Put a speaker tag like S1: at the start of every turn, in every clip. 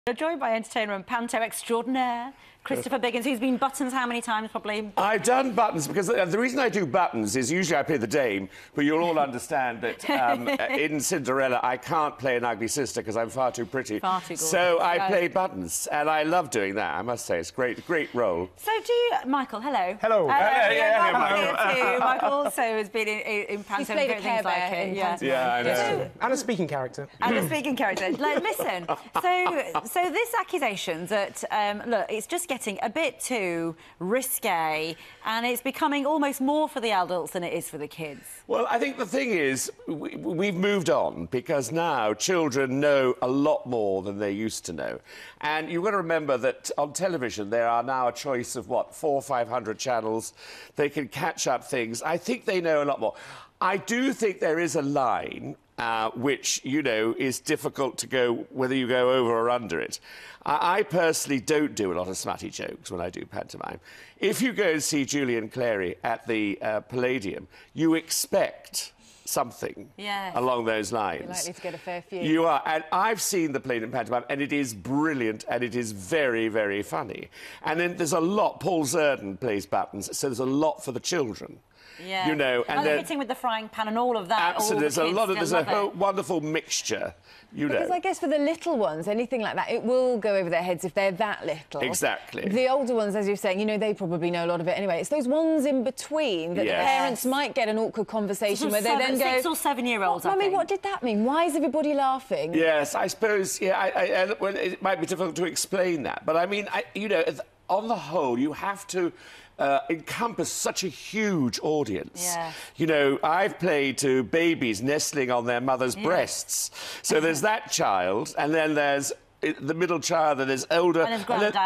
S1: We're joined by entertainer and panto extraordinaire, Christopher Biggins, who's been Buttons how many times, probably?
S2: I've done Buttons because the reason I do Buttons is usually I play the dame, but you'll all understand that in Cinderella I can't play an ugly sister because I'm far too pretty.
S1: Far too gorgeous.
S2: So I play Buttons, and I love doing that, I must say. It's a great role.
S1: So do you... Michael, hello.
S3: Hello.
S1: Hello. Michael also has been in panto.
S4: He's played a Care Bear in panto.
S2: Yeah, I know.
S3: And a speaking character.
S1: And a speaking character. Like, listen, so this accusation that, look, it's just getting a bit too risque and it's becoming almost more for the adults than it is for the kids.
S2: Well, I think the thing is, we've moved on because now children know a lot more than they used to know. And you've got to remember that on television there are now a choice of, what, 400 or 500 channels. They can catch up things. I think they know a lot more. I do think there is a line which, you know, is difficult to go, whether you go over or under it. I personally don't do a lot of smutty jokes when I do pantomime. If you go and see Julian Clary at the Palladium, you expect something along those lines.
S4: You're likely to get a fair few.
S2: You are, and I've seen the Palladium pantomime, and it is brilliant, and it is very, very funny. And then there's a lot. Paul Zerden plays Buttons, so there's a lot for the children.
S1: Yeah,
S2: you know, and
S1: hitting with the frying pan and all of that.
S2: Absolutely, there's a whole wonderful mixture.
S4: Because I guess for the little ones, anything like that, it will go over their heads if they're that little.
S2: Exactly.
S4: The older ones, as you're saying, you know, they probably know a lot of it anyway. It's those ones in between that the parents might get an awkward conversation where they then go...
S1: 6 or 7-year-olds,
S4: Mummy, what did that mean? Why is everybody laughing?
S2: Yes, I suppose, well, it might be difficult to explain that. But, I mean, you know, on the whole, you have to... encompass such a huge audience.
S1: Yeah.
S2: You know, I've played to babies nestling on their mother's breasts. So there's that child, and then there's the middle child, and there's older...
S1: And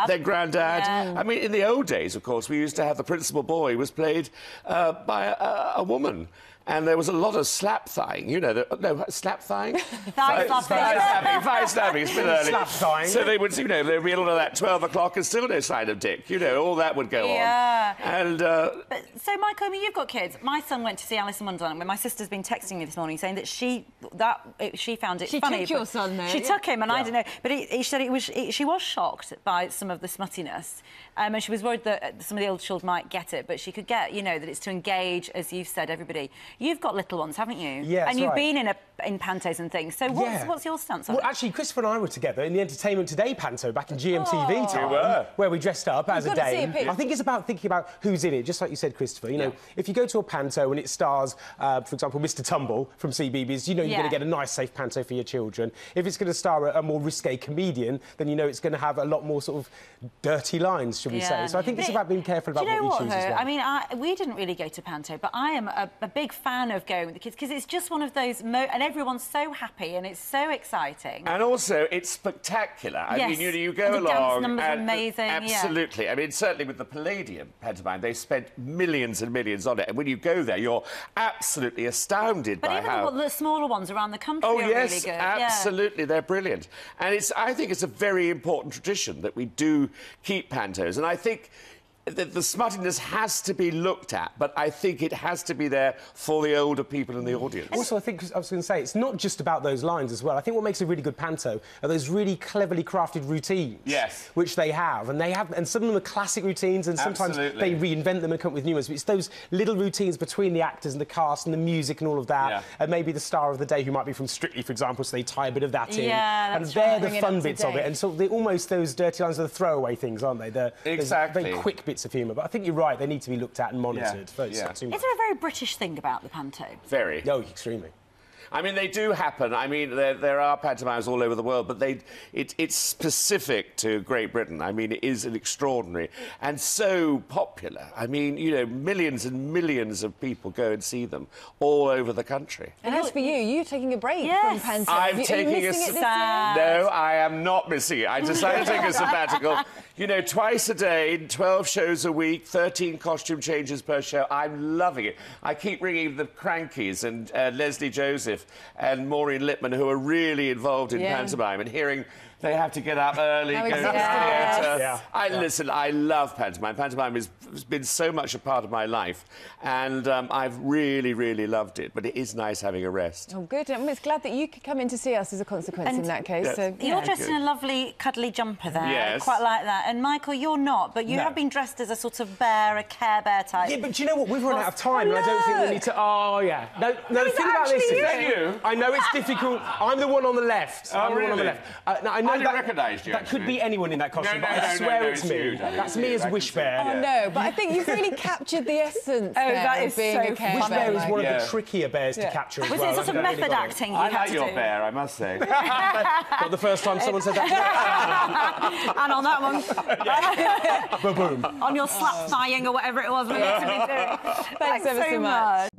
S1: their granddad.
S2: Yeah. I mean, in the old days, of course, we used to have the principal boy was played by a woman. And there was a lot of slap-thighing, you know, slap-thiging? Thigh-slapping, it's been early.
S3: Slap-thiging.
S2: So they would, you know, they'd be all of that 12 o'clock and still no sign of Dick, you know, all that would go on. And...
S1: So, Michael, I mean, you've got kids. My son went to see Alice in Wonderland, where my sister's been texting me this morning saying that she found it funny.
S4: She took your son there.
S1: She took him, and I don't know. But he said she was shocked by some of the smuttiness. And she was worried that some of the older children might get it, but she could get, you know, that it's to engage, as you've said, everybody. You've got little ones, haven't you?
S3: Yes,
S1: and you've been in pantos and things. So what's your stance on it?
S3: Well, actually, Christopher and I were together in the Entertainment Today panto back in GMTV time, where we dressed up as a dame. I think it's about thinking about who's in it, just like you said, Christopher. You know, if you go to a panto and it stars, for example, Mr. Tumble from CBeebies, you know you're going to get a nice, safe panto for your children. If it's going to star a more risque comedian, then you know it's going to have a lot more sort of dirty lines, should we say. So I think it's about being careful about what you choose as well.
S1: I mean, we didn't really go to panto, but I am a big fan of going with the kids because it's just one of those... and everyone's so happy and it's so exciting.
S2: And also, it's spectacular. I mean, you go along...
S1: The dance numbers are amazing,
S2: Absolutely. I mean, certainly with the Palladium pantomime, they spent millions and millions on it. And when you go there, you're absolutely astounded by how...
S1: But even the smaller ones around the country are really good.
S2: Absolutely. They're brilliant. And I think it's a very important tradition that we do keep pantos. And I think... The smuttiness has to be looked at, but I think it has to be there for the older people in the audience.
S3: Also, I think, I was going to say, it's not just about those lines as well. I think what makes a really good panto are those really cleverly crafted routines.
S2: Yes.
S3: Which they have. And some of them are classic routines, and sometimes they reinvent them and come up with new ones. But it's those little routines between the actors and the cast and the music and all of that. And maybe the star of the day, who might be from Strictly, for example, so they tie a bit of that in. And they're the fun bits of it. And so they're almost those dirty lines are the throwaway things, aren't they? They're very quick bits of humour. But I think you're right, they need to be looked at and monitored. Is there
S1: a very British thing about the panto?
S2: Very.
S3: Oh, extremely.
S2: I mean, they do happen. I mean, there are pantomimes all over the world, but it's specific to Great Britain. I mean, it is an extraordinary and so popular. I mean, you know, millions and millions of people go and see them all over the country.
S4: And as for you, you're taking a break from panto.
S2: I'm taking a... No, I am not missing it. I decided to take a sabbatical. You know, twice a day, 12 shows a week, 13 costume changes per show. I'm loving it. I keep ringing the Crankies and Leslie Joseph Brandreth and Maureen Lipman, who are really involved in pantomime, and hearing they have to get up early, go to the theatre. Listen, I love pantomime. Pantomime has been so much a part of my life, and I've really, really loved it. But it is nice having a rest.
S4: Oh, good. I'm just glad that you could come in to see us as a consequence in that case.
S2: Yes.
S4: So,
S1: you're dressed in a lovely, cuddly jumper there.
S2: Yes.
S1: Quite like that. And, Michael, you're not, but you have been dressed as a sort of bear, a Care Bear type.
S3: Yeah, but do you know what? We've run out of time, and I don't think we need to... Oh, yeah. No, the thing about this is... I know it's difficult. I'm the one on the left.
S2: Oh,
S3: I'm the one on the left. I know
S2: I recognised you,
S3: that could be anyone in that costume, but I swear it's me.
S2: You,
S3: that's me as Wish Bear.
S4: Oh, no, but I think you've really captured the essence
S1: that is
S4: being
S1: so
S4: a Care
S3: Wish Bear is one of
S2: Yeah.
S3: the trickier bears to capture as
S1: Was
S3: well.
S1: it sort of method acting you
S2: I
S1: had
S2: like
S1: to
S2: your
S1: do?
S2: bear, I must say.
S3: Not the first time someone said that.
S1: And on that one,
S3: Ba-boom.
S1: on your slap thighing or whatever it was we had to be doing.
S4: Thanks ever so much.